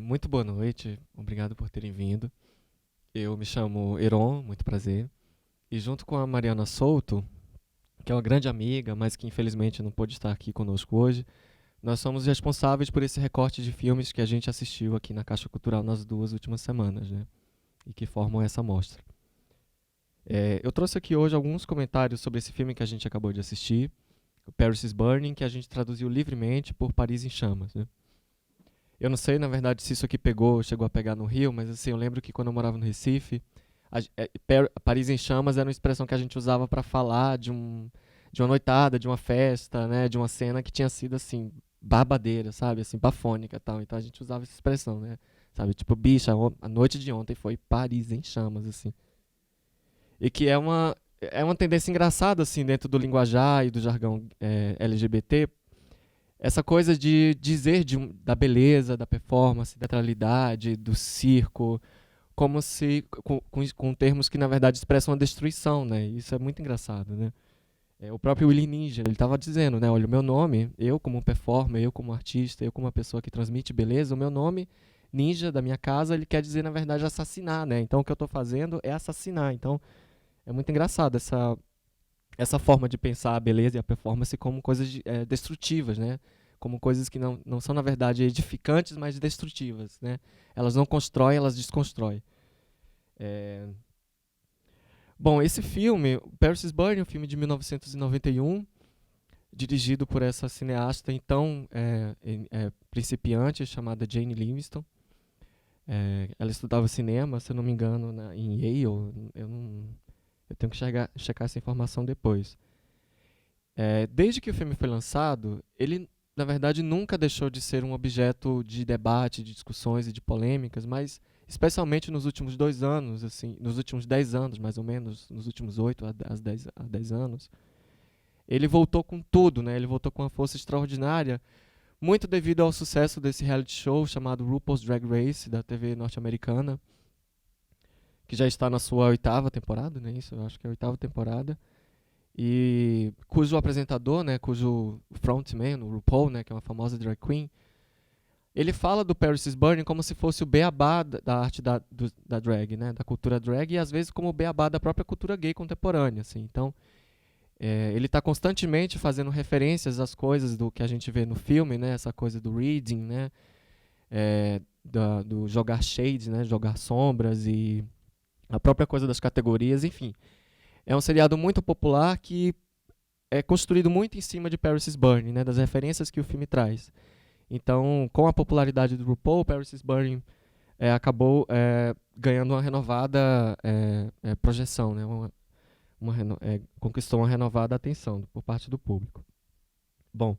Muito boa noite, obrigado por terem vindo. Eu me chamo Heron, muito prazer. E junto com a Mariana Souto, que é uma grande amiga, mas que infelizmente não pôde estar aqui conosco hoje, nós somos responsáveis por esse recorte de filmes que a gente assistiu aqui na Caixa Cultural nas 2 últimas semanas, né? E que formam essa mostra. Eu trouxe aqui hoje alguns comentários sobre esse filme que a gente acabou de assistir, o Paris is Burning, que a gente traduziu livremente por Paris em Chamas, né? Eu não sei, na verdade, se isso aqui chegou a pegar no Rio, mas assim, eu lembro que quando eu morava no Recife, Paris em Chamas era uma expressão que a gente usava para falar de uma noitada, de uma festa, né, de uma cena que tinha sido assim, babadeira, sabe, assim, bafônica e tal. Então a gente usava essa expressão, né? Sabe, tipo, bicha, a noite de ontem foi Paris em Chamas, assim. E que é uma tendência engraçada, assim, dentro do linguajar e do jargão LGBT, essa coisa de dizer da beleza, da performance, da teatralidade, do circo, como se com termos que na verdade expressam a destruição, né? Isso é muito engraçado, né? O próprio Willy Ninja, ele estava dizendo, né? Olha, o meu nome, eu como performer, eu como artista, eu como uma pessoa que transmite beleza, o meu nome Ninja da minha casa, ele quer dizer na verdade assassinar, né? Então o que eu estou fazendo é assassinar. Então é muito engraçado essa forma de pensar a beleza e a performance como coisas destrutivas, né? Como coisas que não são, na verdade, edificantes, mas destrutivas, né? Elas não constroem, elas desconstroem. É... Bom, esse filme, Paris is Burning, um filme de 1991, dirigido por essa cineasta então principiante, chamada Jane Livingston. Ela estudava cinema, se eu não me engano, em Yale. Eu tenho que checar essa informação depois. Desde que o filme foi lançado, ele, na verdade, nunca deixou de ser um objeto de debate, de discussões e de polêmicas, mas especialmente nos últimos 2 anos, assim, nos últimos 10 anos, mais ou menos, nos últimos 8 a 10 anos, ele voltou com tudo, né? Ele voltou com uma força extraordinária, muito devido ao sucesso desse reality show chamado RuPaul's Drag Race, da TV norte-americana, que já está na sua 8ª temporada, né? Isso, eu acho que é a 8ª temporada. E cujo apresentador, né, cujo frontman, o RuPaul, né, que é uma famosa drag queen, ele fala do Paris is Burning como se fosse o beabá da arte da drag, né, da cultura drag, e às vezes como o beabá da própria cultura gay contemporânea, assim. Então, ele está constantemente fazendo referências às coisas do que a gente vê no filme, né, essa coisa do reading, né, do jogar shades, né, jogar sombras, e a própria coisa das categorias, enfim. É um seriado muito popular que é construído muito em cima de Paris is Burning, né, das referências que o filme traz. Então, com a popularidade do RuPaul, Paris is Burning acabou ganhando uma renovada projeção, né, conquistou uma renovada atenção por parte do público. Bom,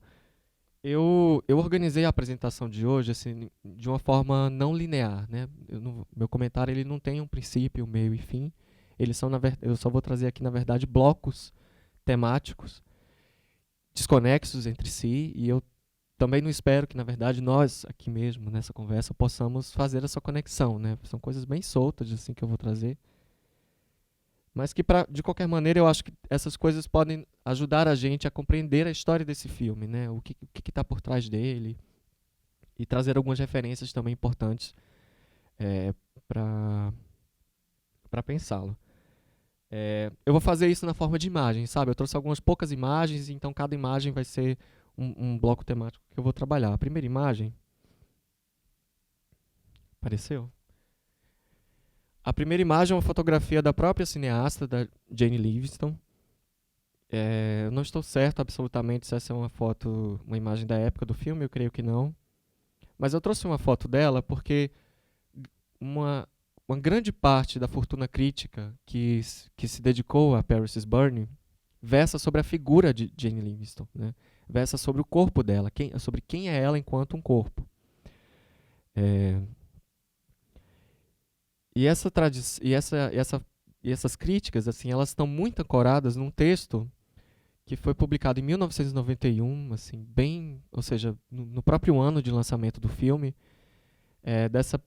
eu organizei a apresentação de hoje assim, de uma forma não linear, né? Meu comentário ele não tem um princípio, meio e fim. Eles são, eu só vou trazer aqui, na verdade, blocos temáticos desconexos entre si, e eu também não espero que, na verdade, nós aqui mesmo, nessa conversa, possamos fazer essa conexão, né? São coisas bem soltas, assim, que eu vou trazer, mas que, de qualquer maneira, eu acho que essas coisas podem ajudar a gente a compreender a história desse filme, né? O que está por trás dele, e trazer algumas referências também importantes para pensá-lo. Eu vou fazer isso na forma de imagem, sabe? Eu trouxe algumas poucas imagens, então cada imagem vai ser um bloco temático que eu vou trabalhar. A primeira imagem... Apareceu? A primeira imagem é uma fotografia da própria cineasta, da Jane Livingston. Eu não estou certo absolutamente se essa é uma imagem da época do filme, eu creio que não. Mas eu trouxe uma foto dela porque uma grande parte da fortuna crítica que se dedicou a Paris is Burning versa sobre a figura de Jane Livingston, né? Versa sobre o corpo dela, sobre quem é ela enquanto um corpo. E essas críticas, assim, elas estão muito ancoradas num texto que foi publicado em 1991, assim, ou seja, no próprio ano de lançamento do filme, dessa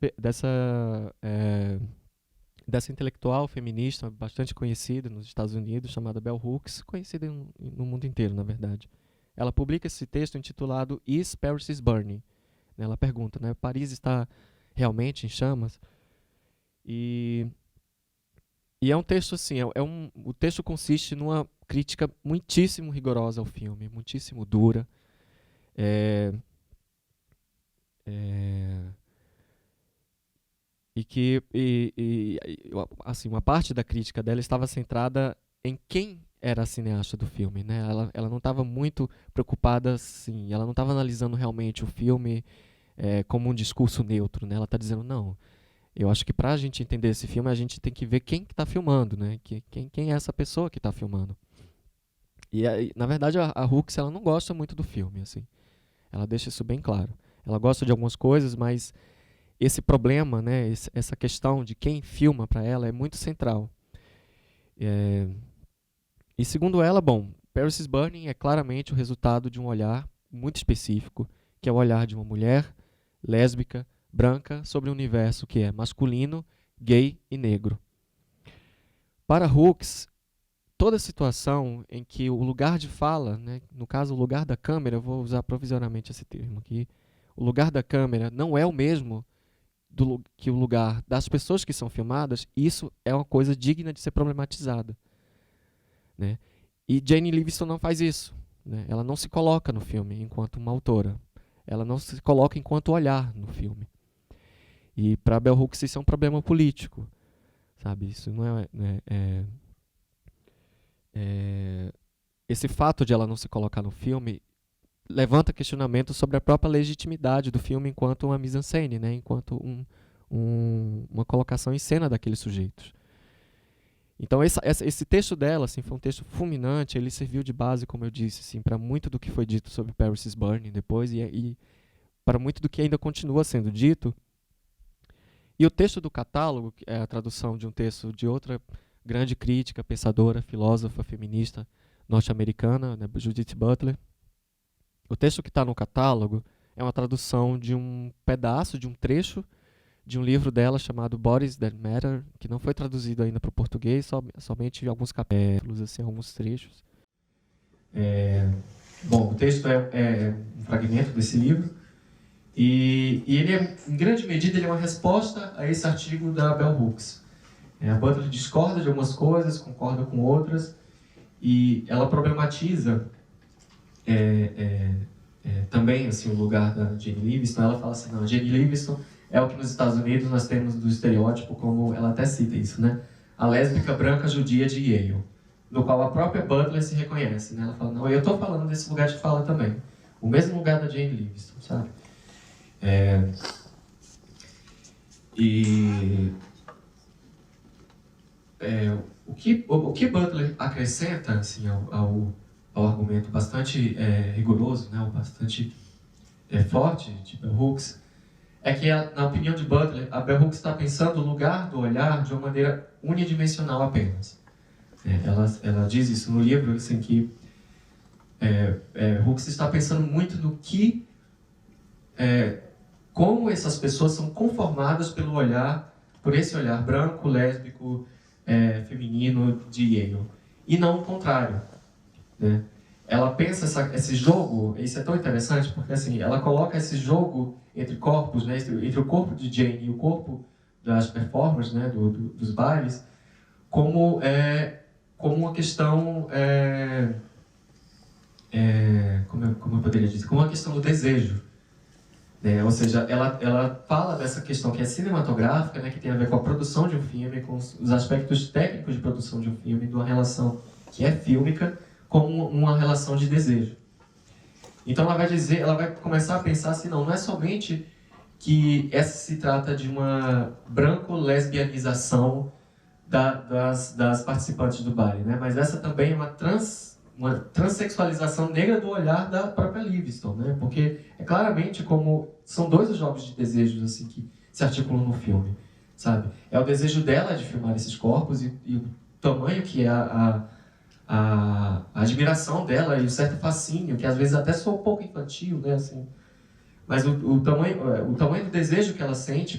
dessa intelectual feminista bastante conhecida nos Estados Unidos, chamada Bell Hooks, conhecida no mundo inteiro, na verdade. Ela publica esse texto intitulado Is Paris is Burning? Ela pergunta, né, Paris está realmente em chamas? E é um texto assim, o texto consiste numa crítica muitíssimo rigorosa ao filme, muitíssimo dura. Assim, uma parte da crítica dela estava centrada em quem era a cineasta do filme, né? Ela não estava muito preocupada, assim, ela não estava analisando realmente o filme como um discurso neutro, né? Ela está dizendo, não, eu acho que para a gente entender esse filme, a gente tem que ver quem está filmando, né? Quem é essa pessoa que está filmando. E, na verdade, a Hooks, ela não gosta muito do filme, assim. Ela deixa isso bem claro. Ela gosta de algumas coisas, mas esse problema, né, essa questão de quem filma para ela é muito central. E segundo ela, Paris is Burning é claramente o resultado de um olhar muito específico, que é o olhar de uma mulher lésbica, branca, sobre um universo que é masculino, gay e negro. Para Hooks, toda situação em que o lugar de fala, né, no caso o lugar da câmera, eu vou usar provisoriamente esse termo aqui, o lugar da câmera não é o mesmo que o lugar das pessoas que são filmadas, isso é uma coisa digna de ser problematizada, né? E Jane Livingston não faz isso, né? Ela não se coloca no filme enquanto uma autora, ela não se coloca enquanto olhar no filme. E para Bell Hooks isso é um problema político, sabe? Isso não esse fato de ela não se colocar no filme levanta questionamento sobre a própria legitimidade do filme enquanto uma mise-en-scène, né? Enquanto uma colocação em cena daqueles sujeitos. Então esse texto dela, assim, foi um texto fulminante, ele serviu de base, como eu disse, assim, para muito do que foi dito sobre Paris is Burning depois e para muito do que ainda continua sendo dito. E o texto do catálogo, que é a tradução de um texto de outra grande crítica, pensadora, filósofa, feminista norte-americana, né, Judith Butler. O texto que está no catálogo é uma tradução de um pedaço, de um trecho de um livro dela chamado Bodies That Matter, que não foi traduzido ainda para o português, somente alguns capítulos, assim, alguns trechos. O texto é um fragmento desse livro e ele em grande medida, ele é uma resposta a esse artigo da Bell Hooks. A Butler discorda de algumas coisas, concorda com outras, e ela problematiza também assim, o lugar da Jane Livingston. Ela fala assim, não, a Jane Livingston é o que nos Estados Unidos nós temos do estereótipo, como ela até cita isso, né? A lésbica branca judia de Yale, no qual a própria Butler se reconhece, né? Ela fala, não, eu estou falando desse lugar de fala também, o mesmo lugar da Jane Livingston, sabe? O que Butler acrescenta assim, ao argumento bastante rigoroso, né, bastante forte de Bell Hooks, é que, na opinião de Butler, a Bell Hooks está pensando o lugar do olhar de uma maneira unidimensional apenas. Ela diz isso no livro, assim, que Hooks está pensando muito no que, como essas pessoas são conformadas pelo olhar, por esse olhar branco, lésbico, feminino de Yale, e não o contrário, né? Ela pensa esse jogo, isso é tão interessante, porque assim, ela coloca esse jogo entre corpos, né, entre o corpo de Jane e o corpo das performers, né, dos bailes, como uma questão, como eu poderia dizer, como uma questão do desejo. Ou seja, ela fala dessa questão que é cinematográfica, né, que tem a ver com a produção de um filme, com os aspectos técnicos de produção de um filme, de uma relação que é fílmica, como uma relação de desejo. Então ela vai começar a pensar assim, não é somente que essa se trata de uma branco-lesbianização das participantes do baile, né? Mas essa também é uma transexualização negra do olhar da própria Livingston, né? Porque claramente como são dois os jogos de desejos assim, que se articulam no filme, sabe? É o desejo dela de filmar esses corpos e o tamanho que é a admiração dela e o certo fascínio, que às vezes até soa um pouco infantil, né? Assim, mas o tamanho do desejo que ela sente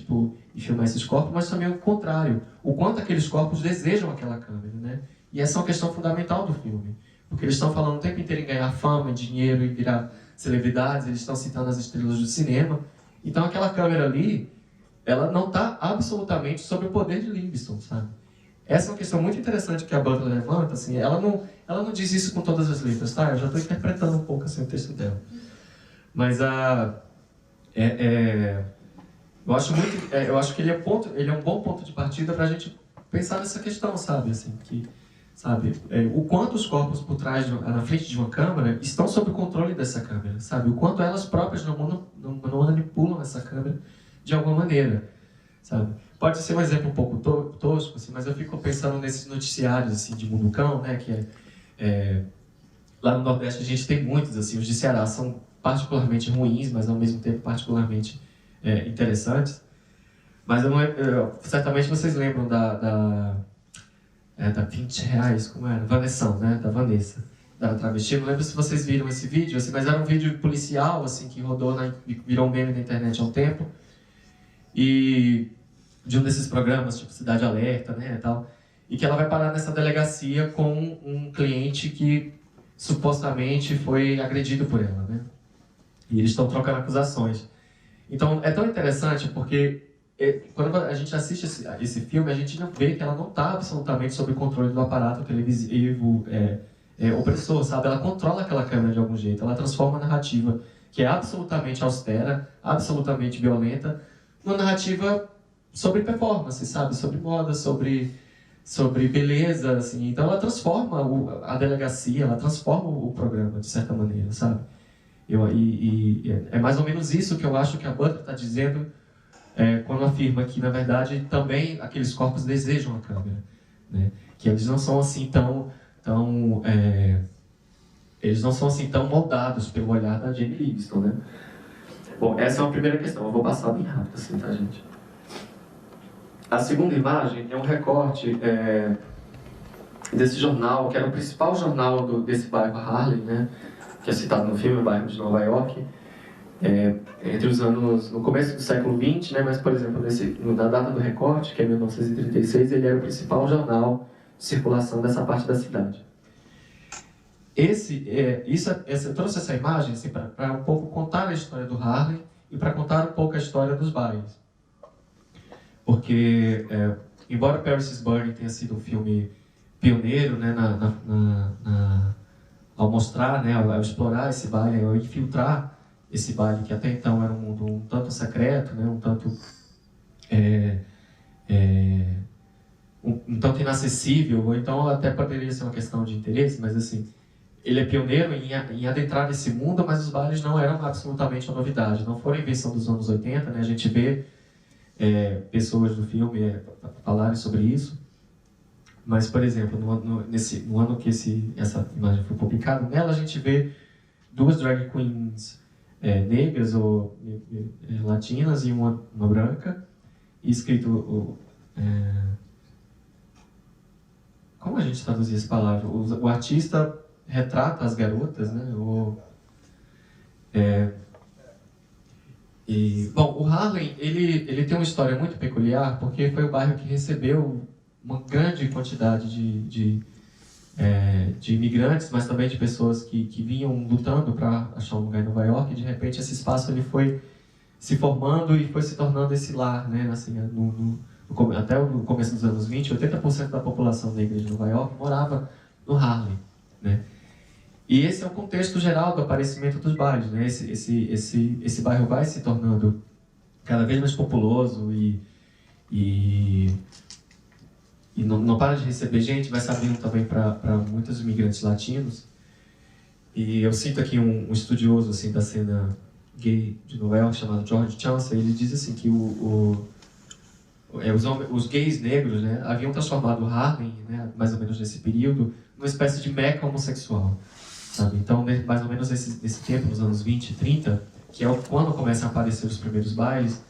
e filmar esses corpos, mas também o contrário, o quanto aqueles corpos desejam aquela câmera, né? E essa é uma questão fundamental do filme, porque eles estão falando o tempo inteiro em ganhar fama, dinheiro e virar celebridades, eles estão citando as estrelas do cinema, então aquela câmera ali, ela não está absolutamente sob o poder de Livingston, sabe? Essa é uma questão muito interessante que a Butler levanta, assim, ela não diz isso com todas as letras, tá? Eu já estou interpretando um pouco assim, o texto dela. Mas eu acho que ele é um bom ponto de partida para a gente pensar nessa questão, sabe? Assim, o quanto os corpos por trás, na frente de uma câmera, estão sob o controle dessa câmera, sabe? O quanto elas próprias não manipulam essa câmera de alguma maneira, sabe? Pode ser um exemplo um pouco tosco, assim, mas eu fico pensando nesses noticiários assim, de Munducão, né? Lá no Nordeste a gente tem muitos, assim, os de Ceará são particularmente ruins, mas ao mesmo tempo particularmente interessantes. Mas certamente vocês lembram da 20 reais, como era? Vanessão, né? Da Vanessa, da travesti. Não lembro se vocês viram esse vídeo, assim, mas era um vídeo policial, assim, que rodou, virou um meme na internet há um tempo. E de um desses programas, tipo Cidade Alerta, né, tal, e que ela vai parar nessa delegacia com um cliente que supostamente foi agredido por ela, né? E eles estão trocando acusações. Então, é tão interessante porque quando a gente assiste esse filme, a gente não vê que ela não está absolutamente sob o controle do aparato televisivo opressor, sabe? Ela controla aquela câmera de algum jeito, ela transforma a narrativa, que é absolutamente austera, absolutamente violenta, numa narrativa sobre performance, sabe? Sobre moda, sobre beleza, assim. Então ela transforma a delegacia, ela transforma o programa, de certa maneira, sabe? É mais ou menos isso que eu acho que a Butler está dizendo quando afirma que, na verdade, também aqueles corpos desejam a câmera, né? Que eles não são assim eles não são assim tão moldados pelo olhar da Jane Livingston, né? Bom, essa é uma primeira questão, eu vou passar bem rápido assim, tá, gente? A segunda imagem é um recorte desse jornal, que era o principal jornal desse bairro Harlem, né? Que é citado no filme, o bairro de Nova York, entre os anos, no começo do século XX, né? Mas, por exemplo, na data do recorte, que é 1936, ele era o principal jornal de circulação dessa parte da cidade. Eu trouxe essa imagem assim, para um pouco contar a história do Harlem e para contar um pouco a história dos bairros. Porque, embora Paris is Burning tenha sido um filme pioneiro, né, ao mostrar, né, ao explorar esse baile, ao infiltrar esse baile que até então era um mundo um tanto secreto, né, um tanto inacessível, ou então até poderia ser uma questão de interesse, mas assim, ele é pioneiro em adentrar nesse mundo, mas os bailes não eram absolutamente uma novidade, não foram invenção dos anos 80, né, a gente vê pessoas do filme falarem sobre isso, mas, por exemplo, no ano que essa imagem foi publicada, nela a gente vê duas drag queens negras ou latinas e uma branca, e escrito como a gente traduzia essa palavra? O artista retrata as garotas, né? Bom, o Harlem, ele tem uma história muito peculiar, porque foi o bairro que recebeu uma grande quantidade de imigrantes, mas também de pessoas que vinham lutando para achar um lugar em Nova York, e de repente esse espaço ele foi se formando e foi se tornando esse lar, né? Assim, até o começo dos anos 20, 80% da população negra de Nova York morava no Harlem, né? E esse é o contexto geral do aparecimento dos bairros, né? Esse bairro vai se tornando cada vez mais populoso e não para de receber gente, vai se abrindo também para muitos imigrantes latinos. E eu cito aqui um estudioso assim, da cena gay de Nova York, chamado George Chaucer. Ele diz assim que os gays negros, né, haviam transformado o Harlem, né, mais ou menos nesse período, numa espécie de meca homossexual. Sabe? Então, mais ou menos nesse tempo, nos anos 20 e 30, que é quando começam a aparecer os primeiros bailes,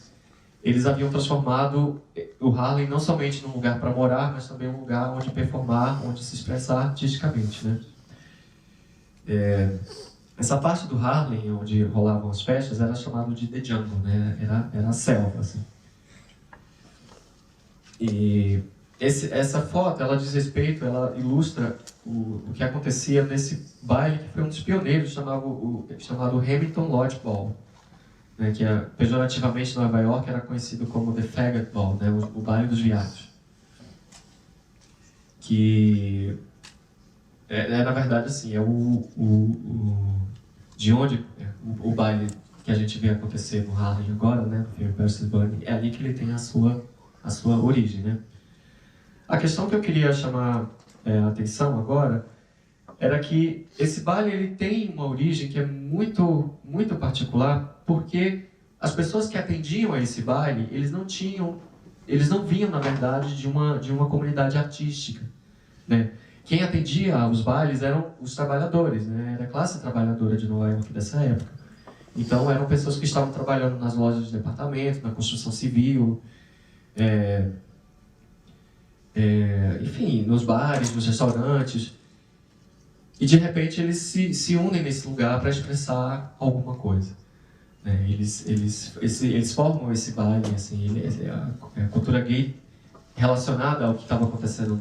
eles haviam transformado o Harlem não somente num lugar para morar, mas também um lugar onde performar, onde se expressar artisticamente, né? Essa parte do Harlem, onde rolavam as festas, era chamado de The Jungle, né? Era a selva, assim. E essa foto, ela diz respeito, ela ilustra o que acontecia nesse baile que foi um dos pioneiros, chamado Hamilton Lodge Ball, né, que pejorativamente em Nova York era conhecido como The Faggot Ball, né, o baile dos viados. Que na verdade assim, de onde o baile que a gente vê acontecer no Harlem agora, né, no filme Percy Bunny, é ali que ele tem a sua origem, né. A questão que eu queria chamar a atenção agora era que esse baile ele tem uma origem que é muito, muito particular, porque as pessoas que atendiam a esse baile, eles não vinham, na verdade, de uma comunidade artística, né? Quem atendia aos bailes eram os trabalhadores, né? Era a classe trabalhadora de Nova York dessa época. Então, eram pessoas que estavam trabalhando nas lojas de departamento, na construção civil, enfim, nos bares, nos restaurantes. E, de repente, eles se unem nesse lugar para expressar alguma coisa. Né? Eles formam esse baile, assim, a cultura gay relacionada ao que estava acontecendo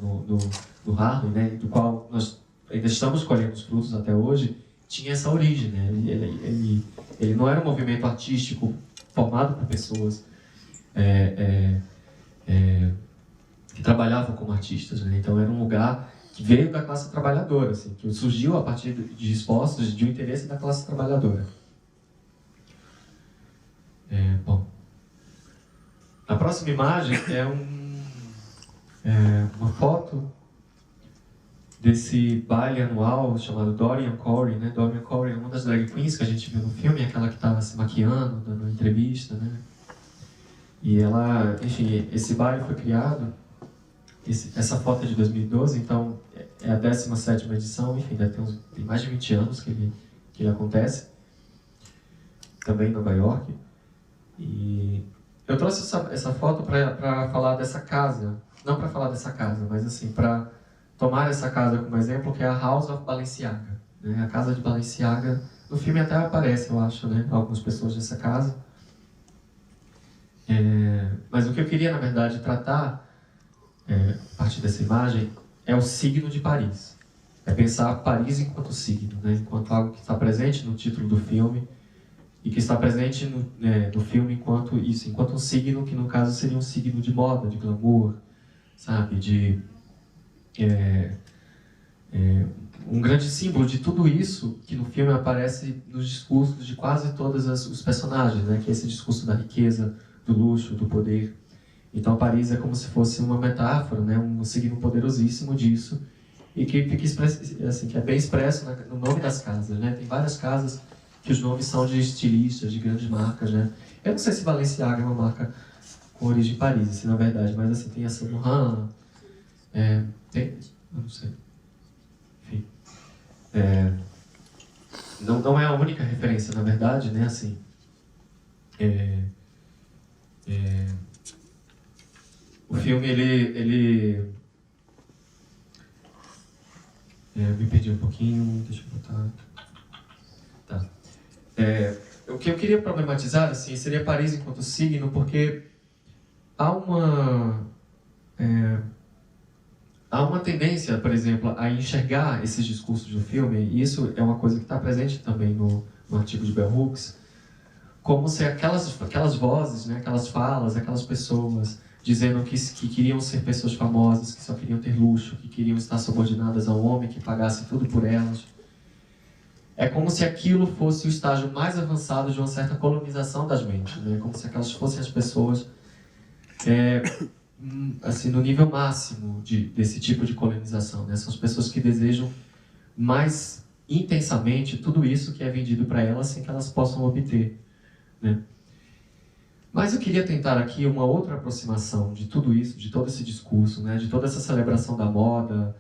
no Harlem, né? Do qual nós ainda estamos colhendo os frutos até hoje, tinha essa origem. Né? Ele não era um movimento artístico formado por pessoas que trabalhavam como artistas. Né? Então, era um lugar que veio da classe trabalhadora, assim, que surgiu a partir de esforços de um interesse da classe trabalhadora. Bom, a próxima imagem é uma foto desse baile anual chamado Dorian Corey, né? Dorian Corey é uma das drag queens que a gente viu no filme, aquela que estava se maquiando, dando entrevista, né? E ela, enfim, esse baile foi criado, essa foto é de 2012, então é a 17ª edição, enfim, tem mais de 20 anos que ele acontece, também em Nova York. E eu trouxe essa foto para falar dessa casa, não para falar dessa casa, mas assim, para tomar essa casa como exemplo, que é a House of Balenciaga, né? A casa de Balenciaga, no filme até aparece, eu acho, né? Algumas pessoas dessa casa. Mas o que eu queria, na verdade, tratar, a partir dessa imagem, é o signo de Paris. É pensar Paris enquanto signo, né? Enquanto algo que está presente no título do filme, e que está presente no filme enquanto um signo, que no caso seria um signo de moda, de glamour, sabe, um grande símbolo de tudo isso que no filme aparece nos discursos de quase todos os personagens, né, que é esse discurso da riqueza, do luxo, do poder. Então Paris é como se fosse uma metáfora, né, um signo poderosíssimo disso, e que fica assim, que é bem expresso no nome das casas, né? Tem várias casas que os nomes são de estilistas, de grandes marcas, né? Eu não sei se Balenciaga é uma marca com origem em Paris, assim, na verdade, mas assim, tem a Saint Laurent, eu não sei. Enfim. Não é a única referência, na verdade, né? Assim, o filme, me perdi um pouquinho, deixa eu botar. Tá. O que eu queria problematizar, assim, seria Paris enquanto signo, porque há uma tendência, por exemplo, a enxergar esses discursos do filme, e isso é uma coisa que está presente também no artigo de Bell Hooks, como se aquelas vozes, né, aquelas falas, aquelas pessoas dizendo que queriam ser pessoas famosas, que só queriam ter luxo, que queriam estar subordinadas a um homem que pagasse tudo por elas. É como se aquilo fosse o estágio mais avançado de uma certa colonização das mentes, né? Como se aquelas fossem as pessoas assim, no nível máximo desse tipo de colonização, né? São as pessoas que desejam mais intensamente tudo isso que é vendido para elas sem que elas possam obter, né? Mas eu queria tentar aqui uma outra aproximação de tudo isso, de todo esse discurso, né? De toda essa celebração da moda,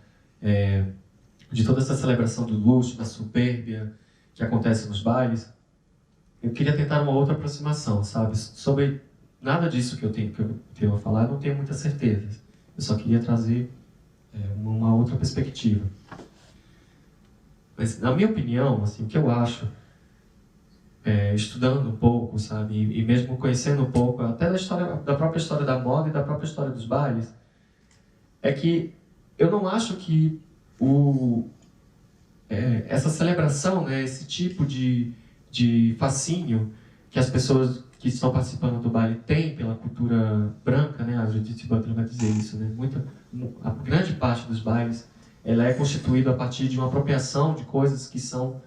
de toda essa celebração do luxo, da supérbia que acontece nos bailes. Eu queria tentar uma outra aproximação, sabe? Sobre nada disso que eu tenho a falar, eu não tenho muitas certezas. Eu só queria trazer uma outra perspectiva. Mas, na minha opinião, assim, o que eu acho estudando um pouco, sabe, e mesmo conhecendo um pouco, até da própria história da moda e da própria história dos bailes, é que eu não acho que essa celebração, né, esse tipo de fascínio que as pessoas que estão participando do baile têm pela cultura branca, né, a Judith Butler vai dizer isso, né, a grande parte dos bailes ela é constituída a partir de uma apropriação de coisas que são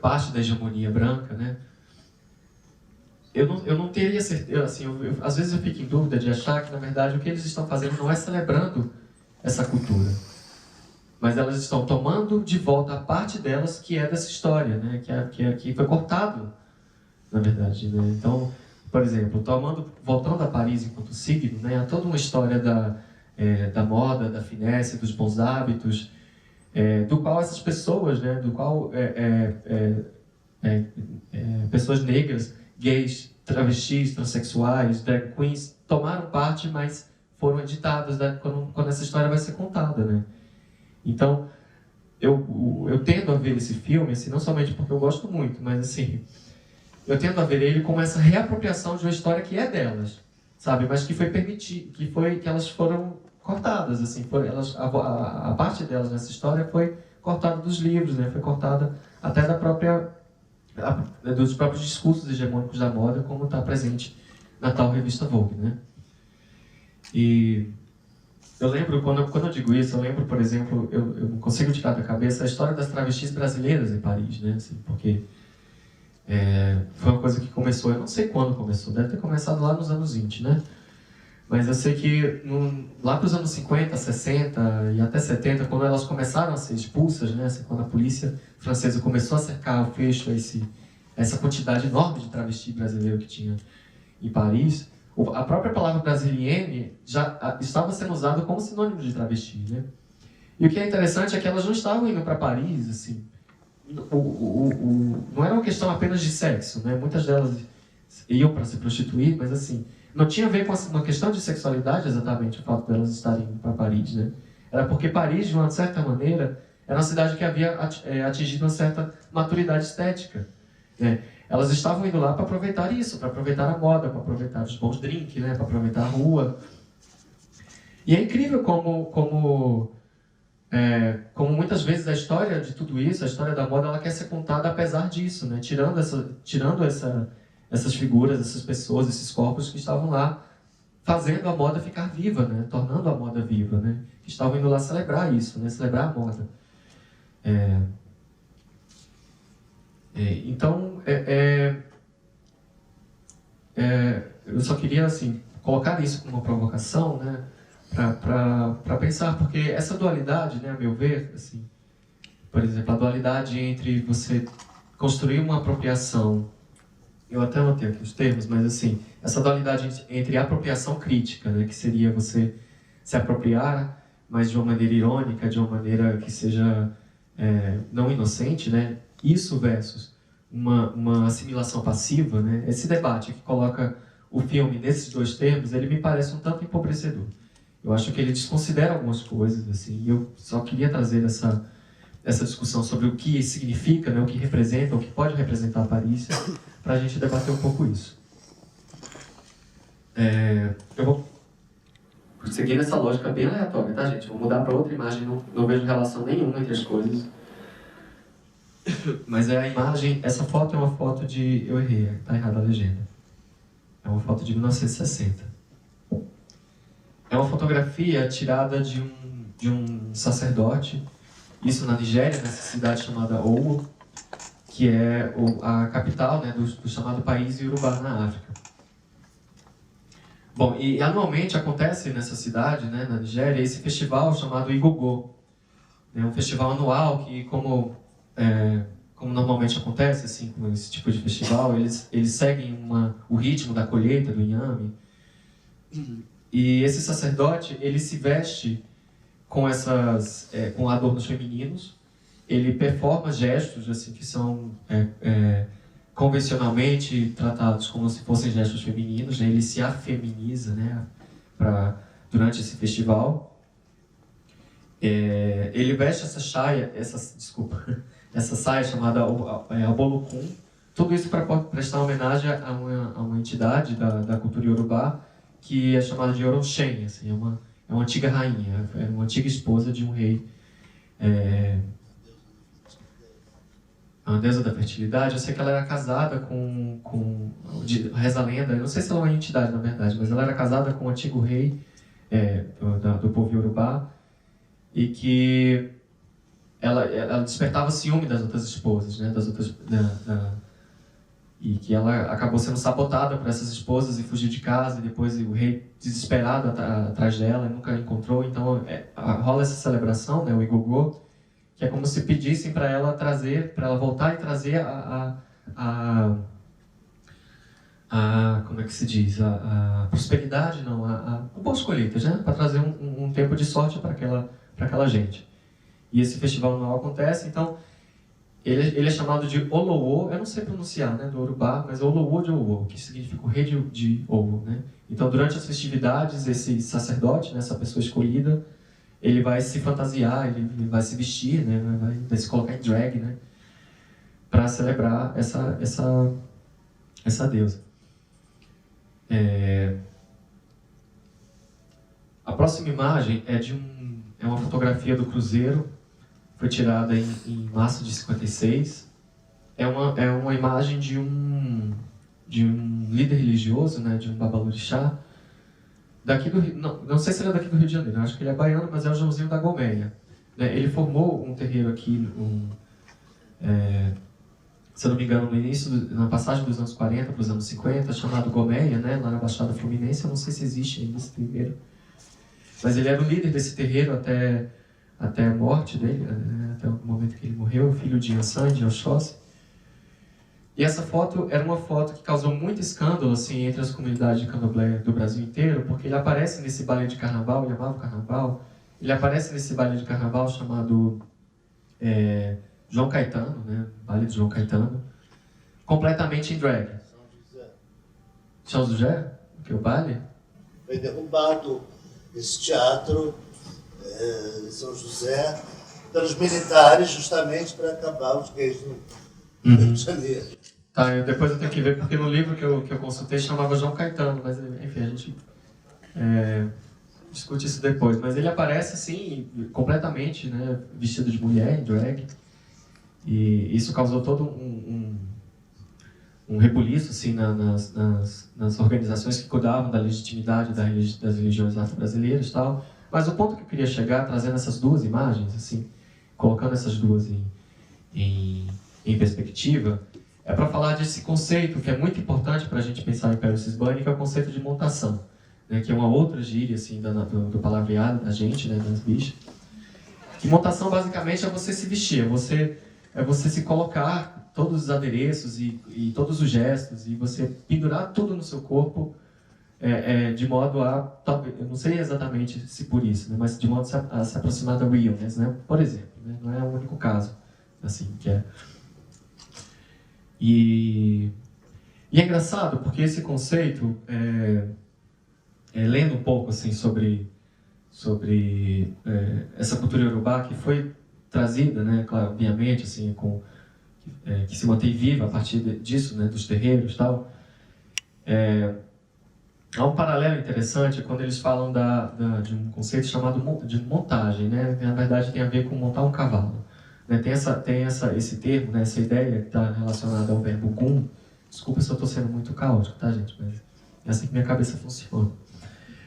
parte da hegemonia branca, né? Eu não teria certeza, assim, às vezes eu fico em dúvida de achar que, na verdade, o que eles estão fazendo não é celebrando essa cultura, mas elas estão tomando de volta a parte delas que é dessa história, né? Que foi cortado, na verdade, né? Então, por exemplo, voltando a Paris enquanto signo, né? Há toda uma história da moda, da finesse, dos bons hábitos, do qual essas pessoas, né? Do qual pessoas negras, gays, travestis, transexuais, drag queens tomaram parte, mas foram editadas, né, quando essa história vai ser contada, né? Então, eu tendo a ver esse filme, assim, não somente porque eu gosto muito, mas assim, eu tendo a ver ele como essa reapropriação de uma história que é delas, sabe? Mas que foi permitido, que elas foram cortadas, assim, a parte delas nessa história foi cortada dos livros, né? Foi cortada até dos próprios discursos hegemônicos da moda, como está presente na tal revista Vogue, né? E eu lembro, quando eu digo isso, eu lembro, por exemplo, eu não consigo tirar da cabeça a história das travestis brasileiras em Paris, né? Assim, porque foi uma coisa que começou, eu não sei quando começou, deve ter começado lá nos anos 20, né? Mas eu sei que lá para os anos 50, 60 e até 70, quando elas começaram a ser expulsas, né? Assim, quando a polícia francesa começou a cercar o fecho, essa quantidade enorme de travesti brasileiro que tinha em Paris, a própria palavra brasilienne já estava sendo usada como sinônimo de travesti, né? E o que é interessante é que elas não estavam indo para Paris, assim, não era uma questão apenas de sexo, né? Muitas delas iam para se prostituir, mas assim, não tinha a ver com uma questão de sexualidade exatamente o fato delas estarem indo para Paris, né? Era porque Paris, de uma certa maneira, era uma cidade que havia atingido uma certa maturidade estética, né? Elas estavam indo lá para aproveitar isso, para aproveitar a moda, para aproveitar os bons drinks, né? Para aproveitar a rua. E é incrível como muitas vezes a história de tudo isso, a história da moda, ela quer ser contada apesar disso, né? Tirando essas figuras, essas pessoas, esses corpos que estavam lá fazendo a moda ficar viva, né? Tornando a moda viva, né? Que estavam indo lá celebrar isso, né? Celebrar a moda. Então, eu só queria assim colocar isso como uma provocação, né? Para pensar, porque essa dualidade, né, a meu ver, assim, por exemplo, a dualidade entre você construir uma apropriação, eu até anotei aqui os termos, mas assim, essa dualidade entre apropriação crítica, né, que seria você se apropriar, mas de uma maneira irônica, de uma maneira que seja não inocente, né, isso versus uma assimilação passiva, né, esse debate que coloca o filme nesses dois termos, ele me parece um tanto empobrecedor. Eu acho que ele desconsidera algumas coisas, assim, e eu só queria trazer essa discussão sobre o que significa, né, o que representa, o que pode representar Paris, para a gente debater um pouco isso. Eu vou seguir nessa lógica bem aleatória, tá, gente? Vou mudar para outra imagem, não vejo relação nenhuma entre as coisas. Mas a imagem, essa foto é uma foto de... Eu errei, tá errada a legenda. É uma foto de 1960. É uma fotografia tirada de um sacerdote, isso na Nigéria, nessa cidade chamada Owo, que é a capital, né, do chamado país Yorùbá na África. Bom, e anualmente acontece nessa cidade, né, na Nigéria, esse festival chamado Igogô. É um festival anual que, como normalmente acontece assim, com esse tipo de festival, eles seguem o ritmo da colheita do inhame. E esse sacerdote, ele se veste com com adornos femininos, ele performa gestos assim, que são convencionalmente tratados como se fossem gestos femininos, né? Ele se afeminiza, né, durante esse festival. Ele veste essa saia, essa saia chamada Abolokun. Tudo isso para prestar homenagem a uma entidade da cultura iorubá que é chamada de Oronshen. Assim, é uma antiga rainha, é uma antiga esposa de um rei, a deusa da fertilidade. Eu sei que ela era casada reza a lenda, eu não sei se ela é uma entidade na verdade, mas ela era casada com um antigo rei do povo iorubá, e que ela despertava ciúme das outras esposas, né? E que ela acabou sendo sabotada por essas esposas e fugiu de casa, e depois o rei, desesperado atrás dela, nunca a encontrou. Então rola essa celebração, né, o Igogô, que é como se pedissem para ela voltar e trazer como é que se diz, a prosperidade, não, a boas colheitas, né, para trazer um tempo de sorte para aquela gente. E esse festival anual acontece, então ele é chamado de Olowo, eu não sei pronunciar, né, do Urubá, mas Olowo de Owo, que significa o rei de Owo, né? Então, durante as festividades, esse sacerdote, né, essa pessoa escolhida, ele vai se fantasiar, ele vai se vestir, né, vai se colocar em drag, né, para celebrar essa deusa. A próxima imagem é uma fotografia do cruzeiro. Foi tirada em março de 56. É uma imagem de um líder religioso, né, de um babalorixá, daqui do Rio, não sei se ele é daqui do Rio de Janeiro, acho que ele é baiano, mas é o Joãozinho da Gomeia. Né, ele formou um terreiro aqui, se eu não me engano, na passagem dos anos 40 para os anos 50, chamado Gomeia, né, lá na Baixada Fluminense. Eu não sei se existe ainda esse terreiro. Mas ele era o líder desse terreiro até a morte dele, até o momento que ele morreu, filho de Yansan, de Oxóssi. E essa foto era uma foto que causou muito escândalo assim, entre as comunidades de candomblé do Brasil inteiro, porque ele aparece nesse baile de carnaval, ele amava o carnaval, ele aparece nesse baile de carnaval chamado João Caetano, né? Baile de João Caetano, completamente em drag. São José? O que, o baile? Foi derrubado esse teatro em São José pelos militares, justamente para acabar os gays no Rio de Janeiro. Tá, depois eu tenho que ver, porque no livro que eu consultei chamava João Caetano, mas enfim, a gente discute isso depois. Mas ele aparece assim, completamente, né, vestido de mulher, em drag, e isso causou todo um rebuliço assim, nas organizações que cuidavam da legitimidade das religiões afro-brasileiras e tal. Mas o ponto que eu queria chegar, trazendo essas duas imagens, assim, colocando essas duas em perspectiva, é para falar desse conceito que é muito importante para a gente pensar o Império Cisbânico, que é o conceito de montação, né, que é uma outra gíria assim, do palavreado da gente, né, das bichas. E montação basicamente é você se vestir, é você se colocar todos os adereços e todos os gestos, e você pendurar tudo no seu corpo, de modo a, eu não sei exatamente se por isso, né, mas de modo a se aproximar da realness, né, por exemplo, né, não é o único caso, assim, que é. E é engraçado porque esse conceito, lendo um pouco assim sobre essa cultura iorubá que foi trazida, né, claro, obviamente, assim, que se mantém viva a partir disso, né, dos terreiros e tal. Há um paralelo interessante quando eles falam de um conceito chamado de montagem, né? Na verdade tem a ver com montar um cavalo. Né? Tem esse termo, né? Essa ideia que está relacionada ao verbo gun. Desculpa se eu estou sendo muito caótico, tá, gente? Mas é assim que minha cabeça funciona.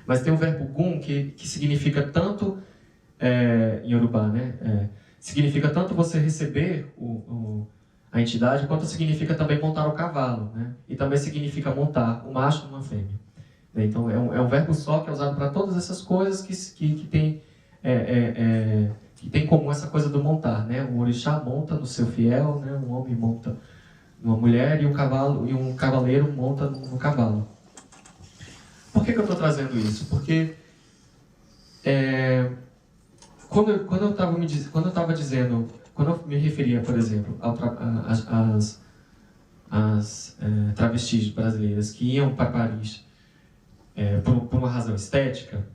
Mas tem o verbo gun que significa tanto, em Yorubá, né? Significa tanto você receber a entidade, quanto significa também montar o cavalo, né? E também significa montar um macho numa fêmea. Então é um verbo só que é usado para todas essas coisas que tem em comum essa coisa do montar, né? O orixá monta no seu fiel, né? Um homem monta numa mulher e um cavaleiro monta no cavalo. Por que eu estou trazendo isso? Porque quando eu me referia, por exemplo, às travestis brasileiras que iam para Paris por uma razão estética,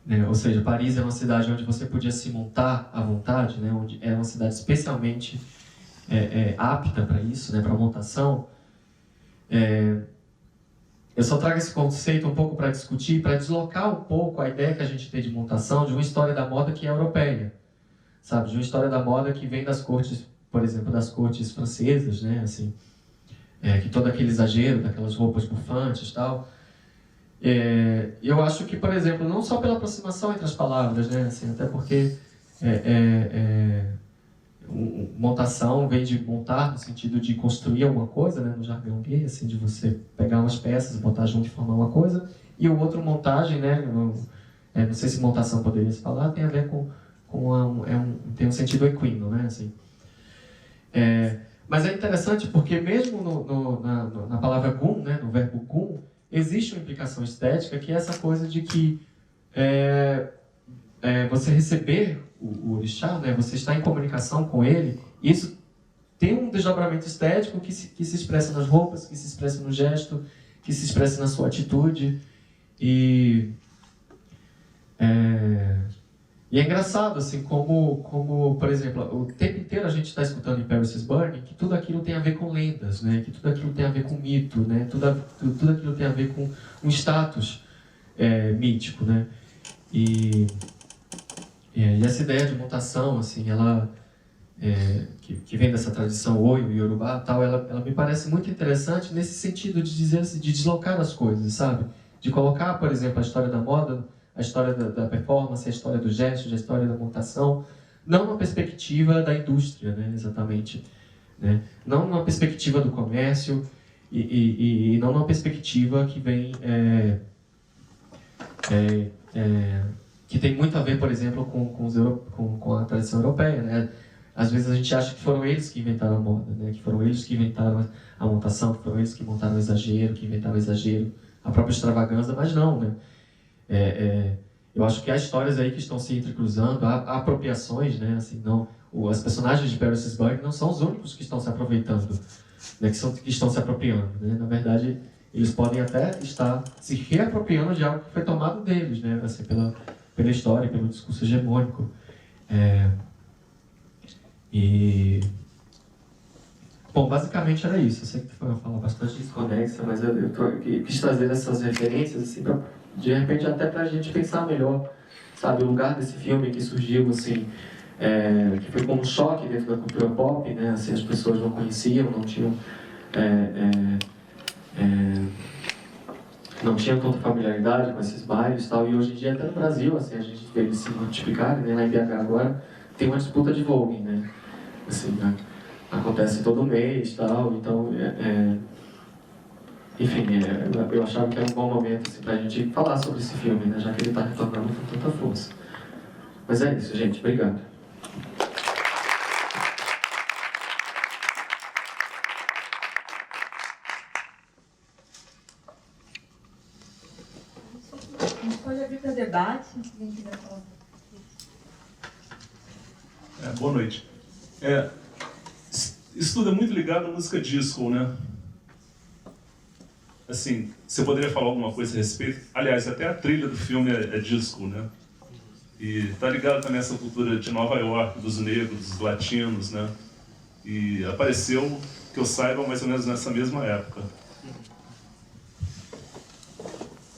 né? Ou seja, Paris é uma cidade onde você podia se montar à vontade, né? Onde é uma cidade especialmente apta para isso, né? Para montação. Eu só trago esse conceito um pouco para discutir, para deslocar um pouco a ideia que a gente tem de montação de uma história da moda que é europeia, sabe? De uma história da moda que vem das cortes, por exemplo, das cortes francesas, né? Assim, que todo aquele exagero daquelas roupas bufantes e tal. Eu acho que, por exemplo, não só pela aproximação entre as palavras, né? Assim, até porque montação vem de montar no sentido de construir alguma coisa, né? No jargão gay, assim, de você pegar umas peças, botar junto e formar uma coisa. E o outro, montagem, né? Não sei se montação poderia se falar, tem a ver tem um sentido equino, né? Assim, mas é interessante porque mesmo na palavra gum, né? No verbo gum, existe uma implicação estética que é essa coisa de que você receber o orixá, né? Você está em comunicação com ele, isso tem um desdobramento estético que se expressa nas roupas, que se expressa no gesto, que se expressa na sua atitude. E é engraçado, assim, como, por exemplo, o tempo inteiro a gente está escutando em Paris is Burning que tudo aquilo tem a ver com lendas, né? Que tudo aquilo tem a ver com mito, né? Tudo aquilo tem a ver com um status mítico, né? E essa ideia de montação, assim, ela que vem dessa tradição Oyo e Yorubá, tal, ela me parece muito interessante nesse sentido de dizer assim, de deslocar as coisas, sabe? De colocar, por exemplo, a história da moda, a história da performance, a história do gesto, a história da montação, não numa perspectiva da indústria, né, exatamente, né? Não numa perspectiva do comércio e não numa perspectiva que vem que tem muito a ver, por exemplo, com a tradição europeia, né? Às vezes a gente acha que foram eles que inventaram a moda, né? Que foram eles que inventaram a montação, que foram eles que montaram o exagero, que inventaram o exagero, a própria extravagância, mas não, né? Eu acho que há histórias aí que estão se entrecruzando, há apropriações, né? Assim, não, as personagens de Paris is Burning não são os únicos que estão se aproveitando, né? Que estão se apropriando, né? Na verdade, eles podem até estar se reapropriando de algo que foi tomado deles, né? Assim, pela história, pelo discurso hegemônico. Bom, basicamente era isso. Eu sei que foi uma fala bastante desconexa, mas eu quis trazer essas referências, assim, pra, de repente até para a gente pensar melhor, sabe, o lugar desse filme que surgiu, assim, que foi como um choque dentro da cultura pop, né? Assim, as pessoas não conheciam, não tinham tanta familiaridade com esses bailes e tal, e hoje em dia até no Brasil, assim, a gente vê eles se multiplicarem, né? Lá em BH agora tem uma disputa de Vogue, né? Assim, né? Acontece todo mês e tal, então, enfim, eu achava que era um bom momento assim, pra gente falar sobre esse filme, né? Já que ele está retornando com tanta força. Mas é isso, gente, obrigado. A gente pode abrir para debate, se alguém quiser falar. Boa noite. Isso tudo é muito ligado à música disco, né? Assim, você poderia falar alguma coisa a respeito? Aliás, até a trilha do filme é disco, né? E tá ligado também a essa cultura de Nova York, dos negros, dos latinos, né? E apareceu, que eu saiba, mais ou menos nessa mesma época.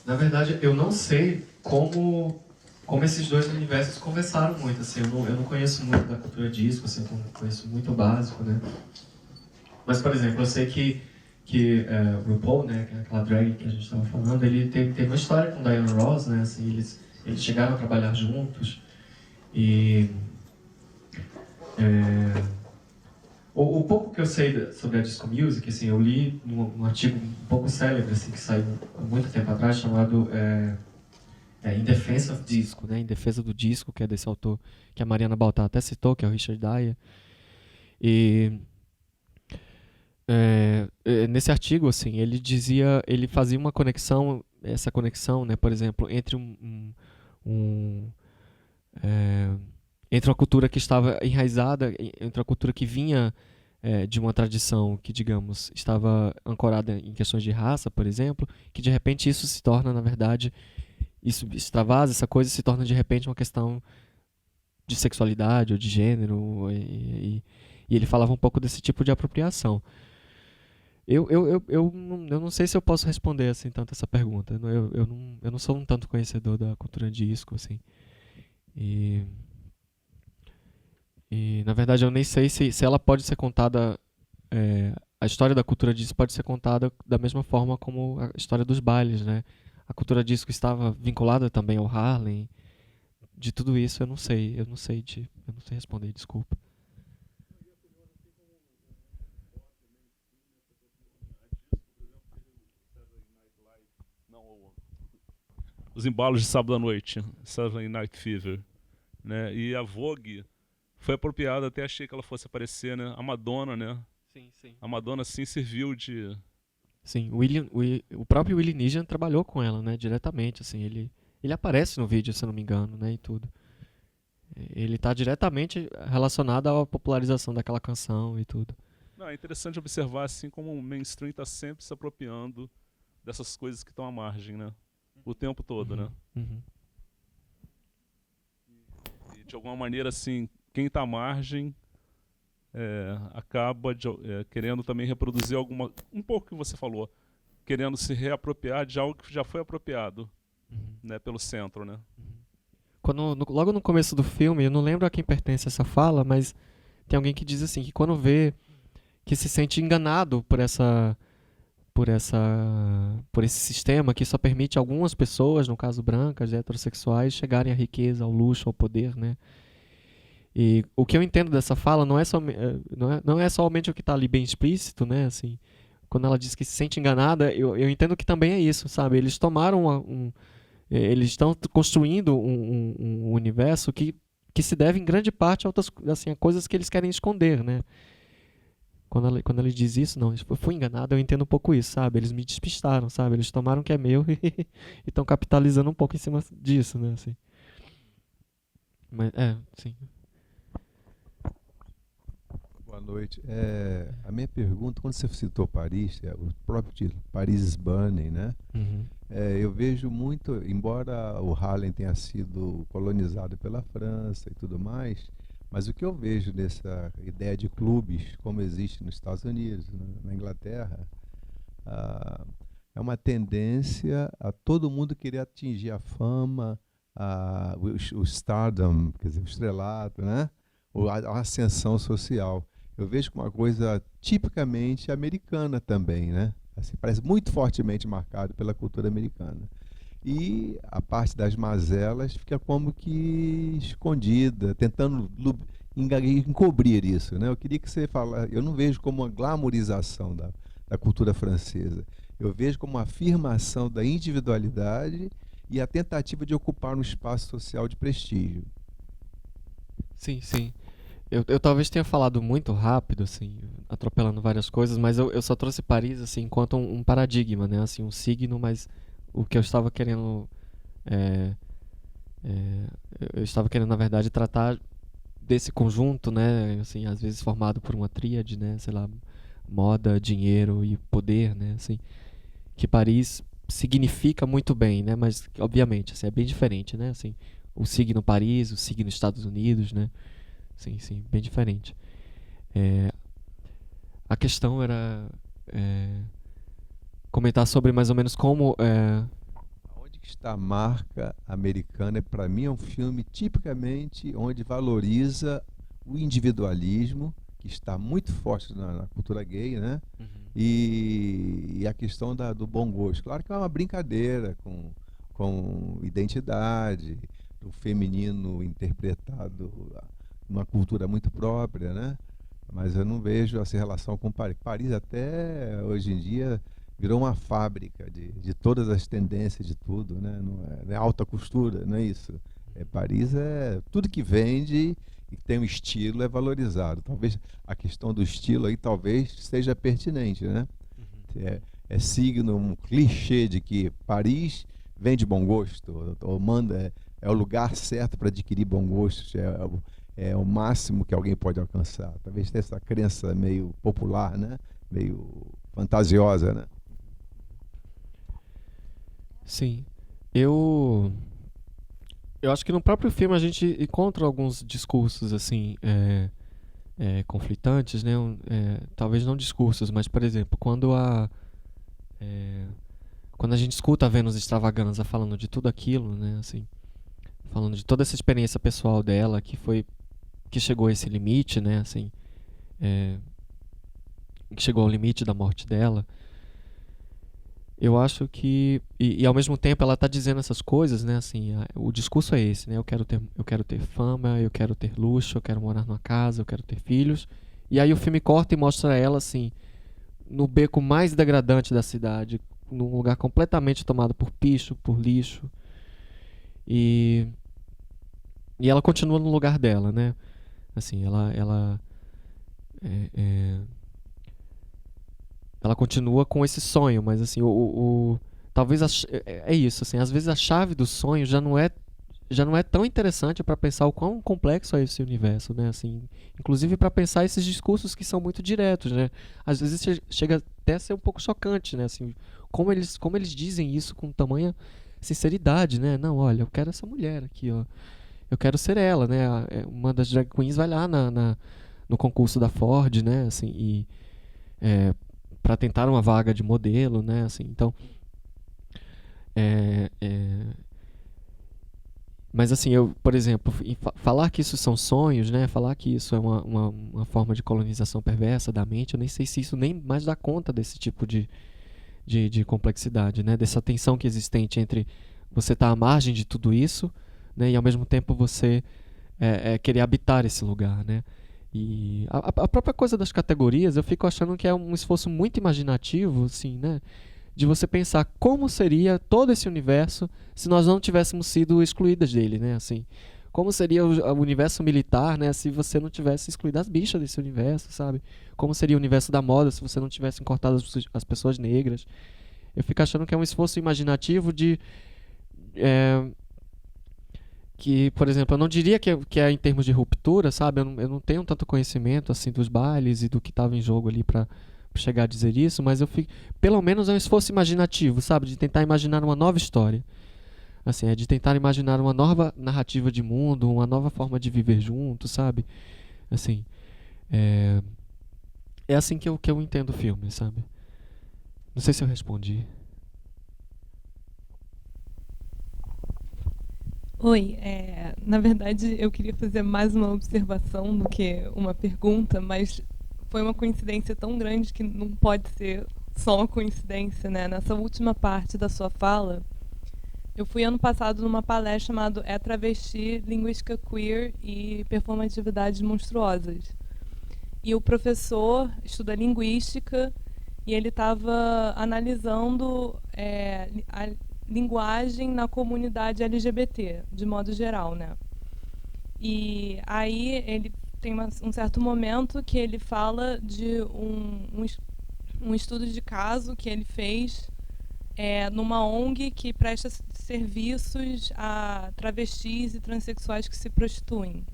Na verdade, eu não sei como esses dois universos conversaram muito, assim, eu não conheço muito da cultura disco, assim, eu conheço muito o básico, né? Mas, por exemplo, eu sei que RuPaul, né, que é aquela drag que a gente estava falando, ele teve uma história com Diana Ross, né, assim, eles chegaram a trabalhar juntos, e o pouco que eu sei sobre a disco music, assim, eu li num artigo um pouco célebre, assim, que saiu há muito tempo atrás, chamado In Defense of Disco, né? Em defesa do disco, que é desse autor que a Mariana Baltar até citou, que é o Richard Dyer. E nesse artigo, assim, ele fazia uma conexão, essa conexão, né? Por exemplo, entre entre uma cultura que estava enraizada, entre uma cultura que vinha de uma tradição que, digamos, estava ancorada em questões de raça, por exemplo, que de repente isso se torna, na verdade, isso extravasa, essa coisa se torna de repente uma questão de sexualidade ou de gênero, e ele falava um pouco desse tipo de apropriação. Eu não sei se eu posso responder assim tanto essa pergunta. Eu não sou um tanto conhecedor da cultura disco, assim. E, na verdade eu nem sei se ela pode ser contada. A história da cultura disco pode ser contada da mesma forma como a história dos bailes, né? A cultura disco estava vinculada também ao Harlem. De tudo isso eu não sei responder, desculpa. Os embalos de sábado à noite, Saturday Night Fever, né? E a Vogue foi apropriada, até achei que ela fosse aparecer, né? A Madonna, né? Sim, sim. A Madonna sim serviu de... Sim, o próprio Willie Negan trabalhou com ela, né? Diretamente, assim, ele aparece no vídeo, se eu não me engano, né? E tudo. Ele está diretamente relacionado à popularização daquela canção e tudo. Não, é interessante observar assim como o mainstream está sempre se apropriando dessas coisas que estão à margem, né? O tempo todo, né? Uhum. E de alguma maneira, assim, quem está à margem acaba querendo também reproduzir um pouco que você falou, querendo se reapropriar de algo que já foi apropriado, né, pelo centro, né? Logo no começo do filme, eu não lembro a quem pertence essa fala, mas tem alguém que diz assim, que quando vê que se sente enganado por esse sistema que só permite algumas pessoas, no caso brancas, heterossexuais, chegarem à riqueza, ao luxo, ao poder, né? E o que eu entendo dessa fala não é somente o que está ali bem explícito, né? Assim, quando ela diz que se sente enganada, eu entendo que também é isso, sabe? Eles tomaram eles estão construindo um universo que se deve em grande parte a coisas que eles querem esconder, né? Quando ele diz isso, não, eu fui enganado, eu entendo um pouco isso, sabe? Eles me despistaram, sabe? Eles tomaram o que é meu e estão capitalizando um pouco em cima disso, né? Assim. Mas, sim. Boa noite. A minha pergunta, quando você citou Paris, o próprio título, Paris is Burning, né? Uhum. Eu vejo muito, embora o Harlem tenha sido colonizado pela França e tudo mais, mas o que eu vejo nessa ideia de clubes, como existe nos Estados Unidos, na Inglaterra, é uma tendência a todo mundo querer atingir a fama, o stardom, quer dizer, o estrelato, né? A ascensão social. Eu vejo como uma coisa tipicamente americana também, né? Assim, parece muito fortemente marcado pela cultura americana. E a parte das mazelas fica como que escondida, tentando encobrir isso, né? Eu queria que você falasse, eu não vejo como uma glamorização da cultura francesa. Eu vejo como uma afirmação da individualidade e a tentativa de ocupar um espaço social de prestígio. Sim, sim. Eu talvez tenha falado muito rápido, assim, atropelando várias coisas, mas eu só trouxe Paris, assim, enquanto um paradigma, né? Assim, um signo, mas o que eu estava querendo... eu estava querendo, na verdade, tratar desse conjunto, né? Assim, às vezes formado por uma tríade, né? Sei lá, moda, dinheiro e poder, né? Assim, que Paris significa muito bem, né? Mas, obviamente, assim, é bem diferente, né? Assim, o signo Paris, o signo Estados Unidos, né? Sim, sim, bem diferente. A questão era comentar sobre mais ou menos como... Onde que está a marca americana? Para mim é um filme tipicamente onde valoriza o individualismo, que está muito forte na cultura gay, né? Uhum. E a questão do bom gosto. Claro que é uma brincadeira com identidade, do feminino interpretado uma cultura muito própria, né? Mas eu não vejo essa relação com Paris. Paris até hoje em dia virou uma fábrica de todas as tendências de tudo, né? Não é alta costura, não é isso. Paris é tudo que vende e que tem um estilo é valorizado. Talvez a questão do estilo aí talvez seja pertinente, né? Uhum. É signo, um clichê de que Paris vende bom gosto, ou manda, é o lugar certo para adquirir bom gosto, é o máximo que alguém pode alcançar. Talvez tenha essa crença meio popular, né? Meio fantasiosa, né? Sim. Eu eu acho que no próprio filme a gente encontra alguns discursos assim conflitantes, né? Talvez não discursos, mas por exemplo, é, quando a gente escuta a Vênus Extravaganza falando de tudo aquilo, né? Assim, falando de toda essa experiência pessoal dela que chegou a esse limite, né? Assim, é, que chegou ao limite da morte dela. Eu acho que e ao mesmo tempo ela está dizendo essas coisas, né? Assim, o discurso é esse, né? Eu quero ter fama, eu quero ter luxo, eu quero morar numa casa, eu quero ter filhos. E aí o filme corta e mostra ela assim, no beco mais degradante da cidade, num lugar completamente tomado por picho, por lixo. E e ela continua no lugar dela, né? Assim, é, é, ela continua com esse sonho, mas assim, talvez é isso, assim, às vezes a chave do sonho já não é tão interessante para pensar o quão complexo é esse universo, né? Assim, inclusive para pensar esses discursos que são muito diretos, né? Às vezes chega até a ser um pouco chocante, né? Assim, como eles dizem isso com tamanha sinceridade, né? Não, olha, eu quero essa mulher aqui, ó. Eu quero ser ela, né? Uma das drag queens vai lá no concurso da Ford, né? Assim, e para tentar uma vaga de modelo, né? Assim, então, é, é, mas assim, eu, por exemplo, falar que isso são sonhos, né? Falar que isso é uma forma de colonização perversa da mente, eu nem sei se isso nem mais dá conta desse tipo de complexidade, né? Dessa tensão que é existente entre você estar à margem de tudo isso, né? E ao mesmo tempo você querer habitar esse lugar, né? E a própria coisa das categorias, eu fico achando que é um esforço muito imaginativo, assim, né? De você pensar como seria todo esse universo se nós não tivéssemos sido excluídas dele, né? Assim, como seria o universo militar, né? Se você não tivesse excluído as bichas desse universo, sabe? Como seria o universo da moda se você não tivesse cortado as pessoas negras? Eu fico achando que é um esforço imaginativo de que, por exemplo, eu não diria que é em termos de ruptura, sabe? Eu não tenho tanto conhecimento assim dos bailes e do que estava em jogo ali para chegar a dizer isso, mas eu fico, pelo menos é um esforço imaginativo, sabe? De tentar imaginar uma nova história. Assim, é de tentar imaginar uma nova narrativa de mundo, uma nova forma de viver junto, sabe? Assim, é, é assim que eu entendo o filme, sabe? Não sei se eu respondi. Oi, na verdade eu queria fazer mais uma observação do que uma pergunta, mas foi uma coincidência tão grande que não pode ser só uma coincidência, né? Nessa última parte da sua fala, eu fui ano passado numa palestra chamada É Travesti, Linguística Queer e Performatividades Monstruosas. E o professor estuda linguística e ele estava analisando a linguagem na comunidade LGBT, de modo geral, né? E aí ele tem um certo momento que ele fala de um estudo de caso que ele fez numa ONG que presta serviços a travestis e transexuais que se prostituem,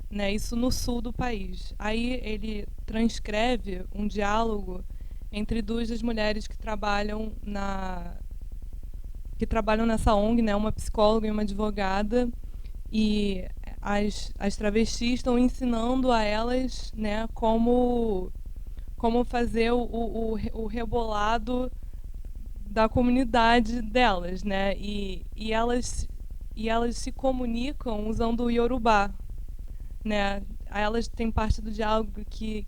né? Isso no sul do país. Aí ele transcreve um diálogo entre duas das mulheres que trabalham nessa ONG, né, uma psicóloga e uma advogada, e as travestis estão ensinando a elas, né, como fazer o rebolado da comunidade delas, né, e elas se comunicam usando o Yorubá, né. Elas têm parte do diálogo que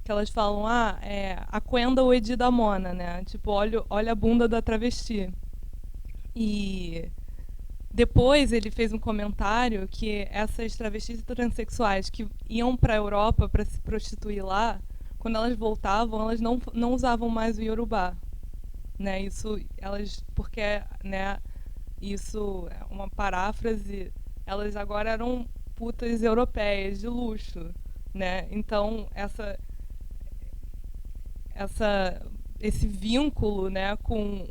elas falam, a Quenda o Edi da Mona, né? Tipo, olha a bunda da travesti. E depois ele fez um comentário que essas travestis e transexuais que iam para a Europa para se prostituir lá, quando elas voltavam, elas não usavam mais o Yorubá, né? Porque, né? Isso é uma paráfrase. Elas agora eram putas europeias de luxo, né? Então esse vínculo, né, com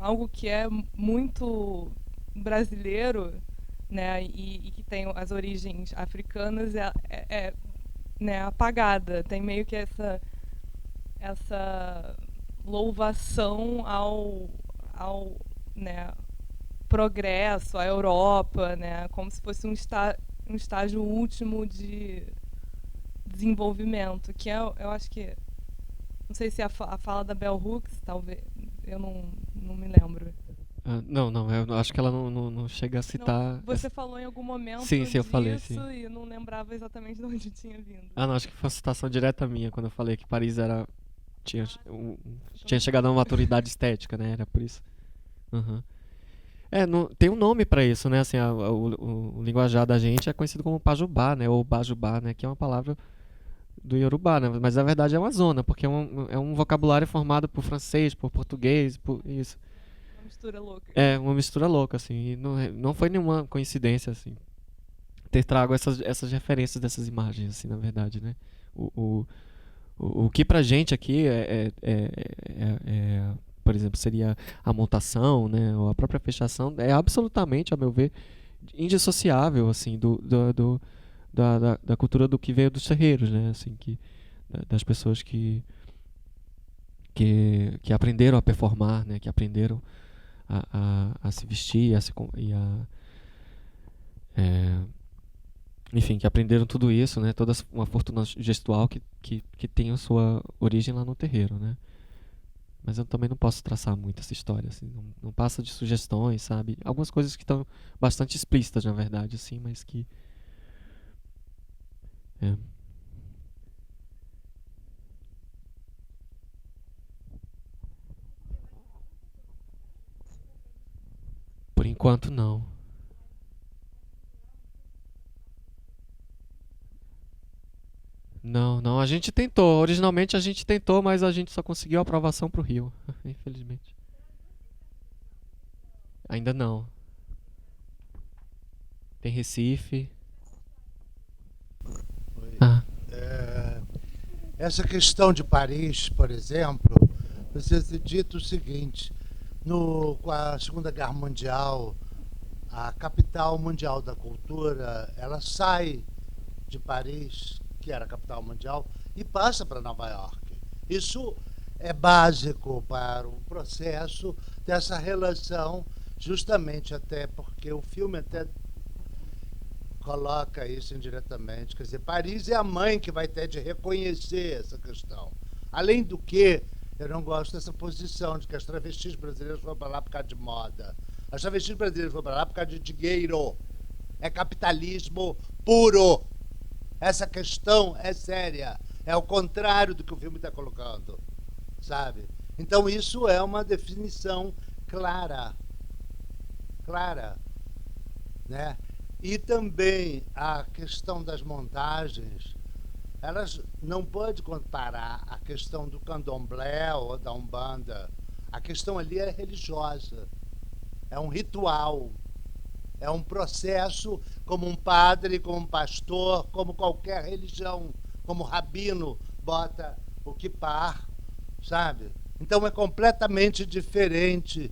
algo que é muito brasileiro, né, e que tem as origens africanas né, apagada. Tem meio que essa louvação ao né, progresso, a Europa, né, como se fosse um estágio último de desenvolvimento, que eu acho que, não sei se é a fala da Bell Hooks, talvez, eu não me lembro. Não, eu acho que ela não chega a citar. Não, você falou em algum momento sim, eu falei, disso sim. E eu não lembrava exatamente de onde tinha vindo. Não, acho que foi uma citação direta minha quando eu falei que Paris tinha chegado a uma maturidade estética, né? Era por isso. Uhum. Tem um nome pra isso, né? Assim, o linguajar da gente é conhecido como Pajubá, né? Ou Bajubá, né? Que é uma palavra do Yorubá, né? Mas na verdade é uma zona, porque é um vocabulário formado por francês, por português, por isso. Uma mistura louca. É, uma mistura louca, assim. E não foi nenhuma coincidência, assim, ter trago essas referências dessas imagens, assim, na verdade, né? O que pra gente aqui por exemplo, seria a montação, né? Ou a própria fechação, é absolutamente, a meu ver, indissociável, assim, da cultura do que veio dos terreiros, né? Assim, das pessoas que aprenderam a performar, né? Que aprenderam a se vestir enfim, que aprenderam tudo isso, né? Toda uma fortuna gestual que tem a sua origem lá no terreiro, né? Mas eu também não posso traçar muito essa história, assim, não passa de sugestões, sabe? Algumas coisas que estão bastante explícitas, na verdade, assim, mas que... Por enquanto, não. Não, a gente tentou. Originalmente a gente tentou, mas a gente só conseguiu a aprovação pro Rio, infelizmente. Ainda não. Tem Recife. Essa questão de Paris, por exemplo, precisa ser dito o seguinte: com a Segunda Guerra Mundial, a capital mundial da cultura, ela sai de Paris, que era a capital mundial, e passa para Nova York. Isso é básico para o processo dessa relação, justamente até porque o filme até coloca isso indiretamente. Quer dizer, Paris é a mãe que vai ter de reconhecer essa questão. Além do que, eu não gosto dessa posição de que as travestis brasileiras foram para lá por causa de moda. As travestis brasileiras foram para lá por causa de dinheiro. É capitalismo puro. Essa questão é séria. É o contrário do que o filme está colocando, sabe? Então isso é uma definição clara, né? E também a questão das montagens, elas não pode comparar a questão do candomblé ou da umbanda. A questão ali é religiosa, é um ritual. É um processo como um padre, como um pastor, como qualquer religião, como rabino bota o kippah, sabe? Então é completamente diferente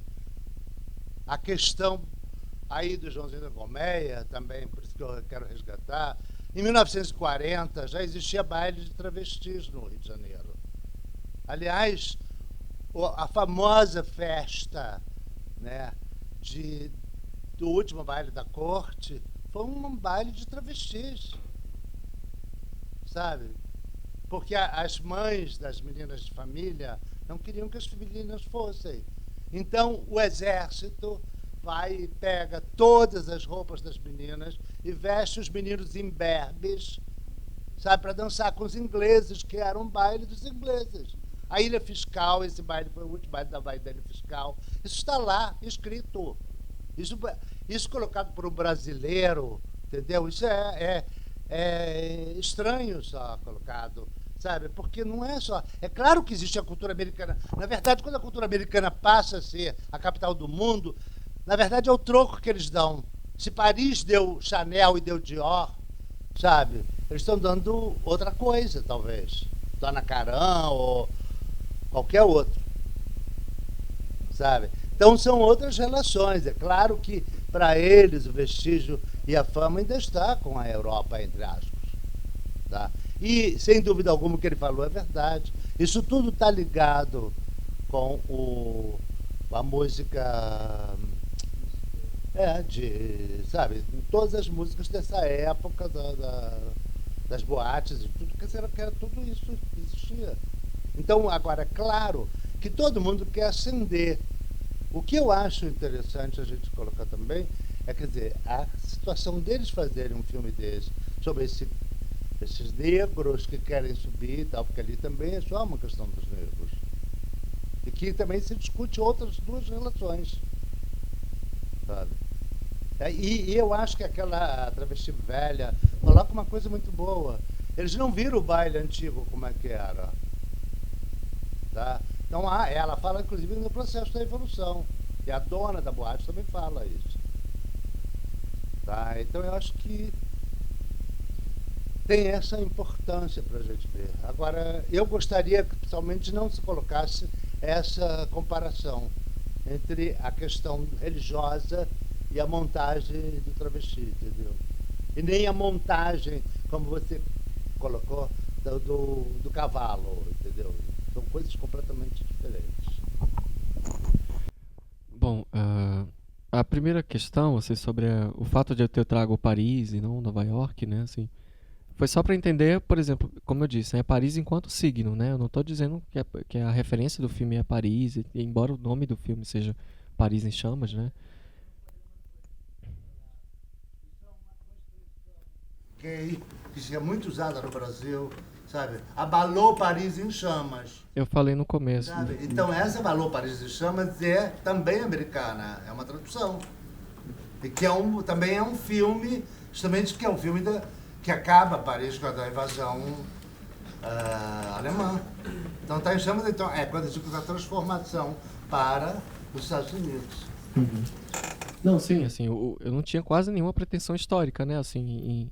a questão aí do Joãozinho da Colmeia, também, por isso que eu quero resgatar. Em 1940 já existia baile de travestis no Rio de Janeiro. Aliás, a famosa festa, né, do último baile da corte foi um baile de travestis, sabe? Porque as mães das meninas de família não queriam que as meninas fossem. Então o exército vai e pega todas as roupas das meninas e veste os meninos imberbes, sabe, para dançar com os ingleses, que era um baile dos ingleses. A Ilha Fiscal, esse baile foi o último baile da Ilha Fiscal. Isso está lá, escrito. Isso colocado por um brasileiro, entendeu? Isso é estranho só colocado, sabe? Porque não é só... É claro que existe a cultura americana. Na verdade, quando a cultura americana passa a ser a capital do mundo, na verdade é o troco que eles dão. Se Paris deu Chanel e deu Dior, sabe? Eles estão dando outra coisa, talvez. Dona Karan ou qualquer outro, sabe? Então são outras relações. É claro que para eles o vestígio e a fama ainda está com a Europa, entre aspas, tá? E sem dúvida alguma o que ele falou é verdade. Isso tudo está ligado com a música sabe, todas as músicas dessa época das boates e tudo, que era tudo isso que existia. Então, agora, é claro que todo mundo quer ascender. O que eu acho interessante a gente colocar também é, quer dizer, a situação deles fazerem um filme desse sobre esses negros que querem subir e tal, porque ali também é só uma questão dos negros. E que também se discute outras duas relações, sabe? E eu acho que aquela travesti velha coloca uma coisa muito boa. Eles não viram o baile antigo como é que era. Tá? Então, ela fala, inclusive, no processo da evolução. E a dona da boate também fala isso. Tá? Então, eu acho que tem essa importância para a gente ver. Agora, eu gostaria que, principalmente, não se colocasse essa comparação entre a questão religiosa e a montagem do travesti, entendeu? E nem a montagem, como você colocou, do cavalo, entendeu? São coisas completamente diferentes. Bom, a primeira questão, assim, sobre o fato de eu ter trago Paris e não Nova York, né, assim, foi só para entender, por exemplo, como eu disse, é Paris enquanto signo, né? Eu não estou dizendo que a referência do filme é Paris, embora o nome do filme seja Paris em Chamas, né? Que é muito usada no Brasil, sabe? Abalou Paris em chamas. Eu falei no começo. Sabe? Então essa Abalou Paris em chamas é também americana, é uma tradução. E que também é um filme, justamente que é um filme que acaba Paris com a invasão alemã. Então está em chamas, então, quando a gente usa a transformação para os Estados Unidos. Uhum. Não, sim, assim, eu não tinha quase nenhuma pretensão histórica, né, assim,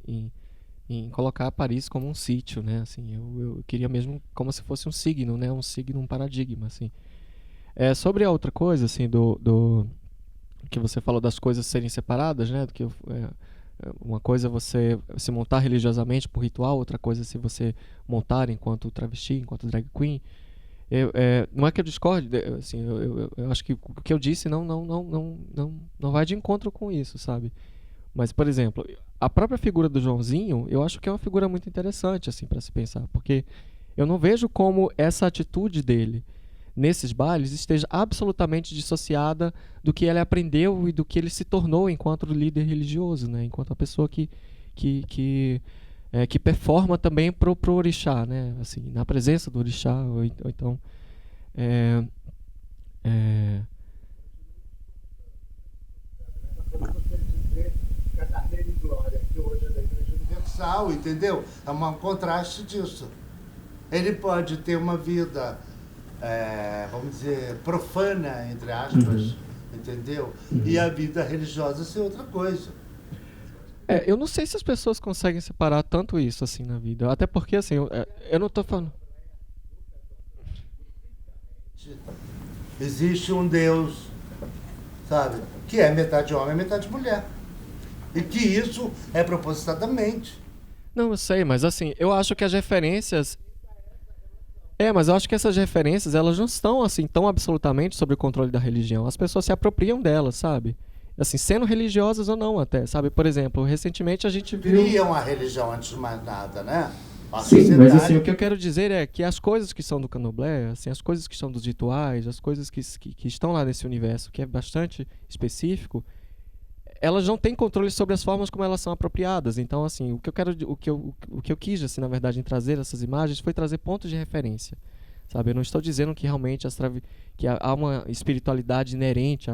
em colocar Paris como um sítio, né, assim, eu queria mesmo como se fosse um signo, né, um paradigma, assim. Sobre a outra coisa, assim, do que você falou das coisas serem separadas, né, do que uma coisa é você se montar religiosamente por ritual, outra coisa é se você montar enquanto travesti, enquanto drag queen. Não é que eu discorde, assim, eu acho que o que eu disse não vai de encontro com isso, sabe? Mas, por exemplo, a própria figura do Joãozinho, eu acho que é uma figura muito interessante, assim, para se pensar, porque eu não vejo como essa atitude dele nesses bailes esteja absolutamente dissociada do que ele aprendeu e do que ele se tornou enquanto líder religioso, né? Enquanto a pessoa que performa também pro orixá, né? Assim, na presença do orixá, ou então A carreira em glória, que hoje é da Igreja Universal, entendeu? É um contraste disso. Ele pode ter uma vida, vamos dizer, profana, entre aspas, entendeu? E a vida religiosa ser outra coisa. Eu não sei se as pessoas conseguem separar tanto isso assim na vida. Até porque, assim, eu não tô falando. Existe um Deus, sabe? Que é metade homem e metade mulher. E que isso é propositadamente. Não, eu sei, mas assim, eu acho que as referências. Mas eu acho que essas referências, elas não estão, assim, tão absolutamente sob o controle da religião. As pessoas se apropriam delas, sabe? Assim, sendo religiosas ou não até, sabe? Por exemplo, recentemente a gente viu... Criam a religião antes de mais nada, né? Sim, mas assim, o que eu quero dizer é que as coisas que são do candomblé, assim, as coisas que são dos rituais, as coisas que estão lá nesse universo, que é bastante específico, elas não têm controle sobre as formas como elas são apropriadas. Então, assim, o que eu quis, assim, na verdade, em trazer essas imagens foi trazer pontos de referência, sabe? Eu não estou dizendo que realmente que há uma espiritualidade inerente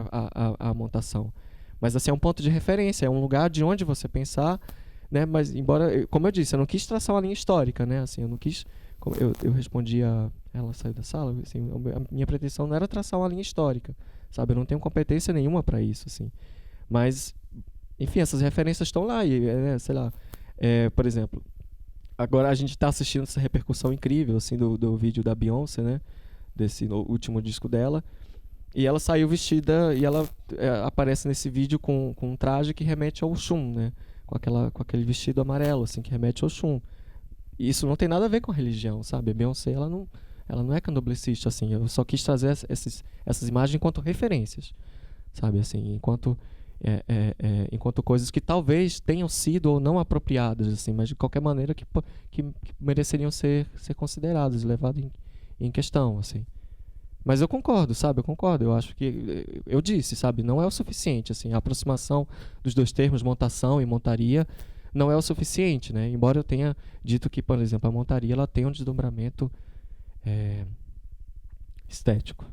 à montação, mas, assim, é um ponto de referência, é um lugar de onde você pensar, né? Mas, embora, como eu disse, eu não quis traçar uma linha histórica, né? Assim, eu não quis... Eu respondi ela saiu da sala, assim, a minha pretensão não era traçar uma linha histórica, sabe? Eu não tenho competência nenhuma para isso, assim. Mas, enfim, essas referências estão lá e, sei lá, por exemplo, agora a gente está assistindo essa repercussão incrível, assim, do vídeo da Beyoncé, né? Desse último disco dela. E ela saiu vestida e ela aparece nesse vídeo com um traje que remete ao Oxum, né? Com aquele vestido amarelo, assim, que remete ao Oxum. E isso não tem nada a ver com a religião, sabe? A Beyoncé, ela não é candomblessista, assim. Eu só quis trazer essas imagens enquanto referências, sabe? Assim, enquanto enquanto coisas que talvez tenham sido ou não apropriadas, assim, mas de qualquer maneira que mereceriam ser consideradas, levadas em questão, assim. Mas eu concordo, sabe? Eu concordo. Eu acho que eu disse, sabe? Não é o suficiente, assim. A aproximação dos dois termos, montação e montaria, não é o suficiente, né? Embora eu tenha dito que, por exemplo, a montaria ela tem um desdobramento estético.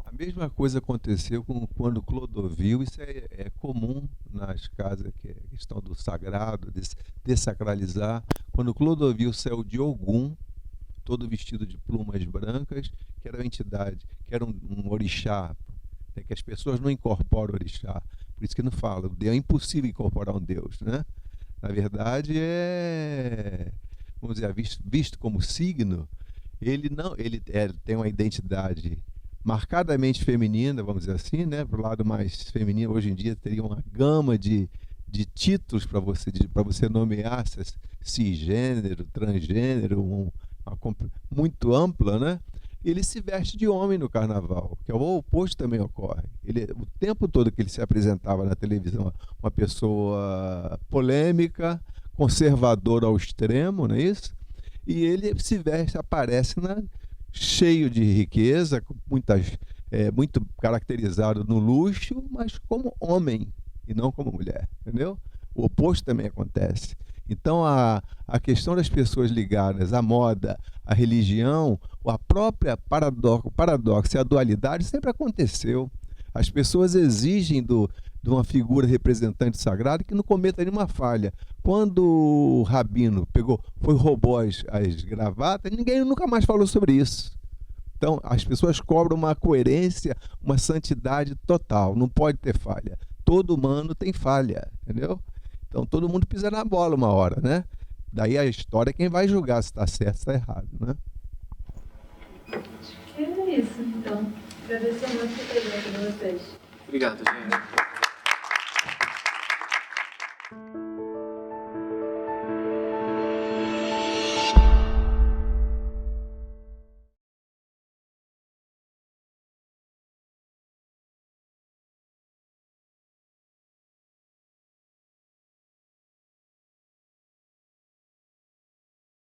A mesma coisa aconteceu quando Clodovil, isso é comum nas casas, que é a questão do sagrado, desacralizar. Quando Clodovil saiu de Ogum, todo vestido de plumas brancas, que era uma entidade, que era um orixá, né, que as pessoas não incorporam orixá. Por isso que não fala, é impossível incorporar um Deus, né? Na verdade, vamos dizer, visto como signo, ele tem uma identidade marcadamente feminina, vamos dizer assim, né? Para o lado mais feminino, hoje em dia teria uma gama de títulos para você nomear cisgênero, transgênero, muito ampla, né? Ele se veste de homem no carnaval, que é o oposto também ocorre. O tempo todo que ele se apresentava na televisão, uma pessoa polêmica, conservadora ao extremo, não é isso? E ele se veste, aparece cheio de riqueza, muito caracterizado no luxo, mas como homem e não como mulher, entendeu? O oposto também acontece. Então, a questão das pessoas ligadas à moda, à religião, a própria paradoxo e a dualidade sempre aconteceu. As pessoas exigem de uma figura representante sagrada que não cometa nenhuma falha. Quando o Rabino roubou as gravatas, ninguém nunca mais falou sobre isso. Então, as pessoas cobram uma coerência, uma santidade total. Não pode ter falha. Todo humano tem falha, entendeu? Então, todo mundo pisa na bola uma hora, né? Daí a história é quem vai julgar se está certo ou se está errado, né? É isso, então. Agradecer muito a presença de vocês. Obrigado, gente.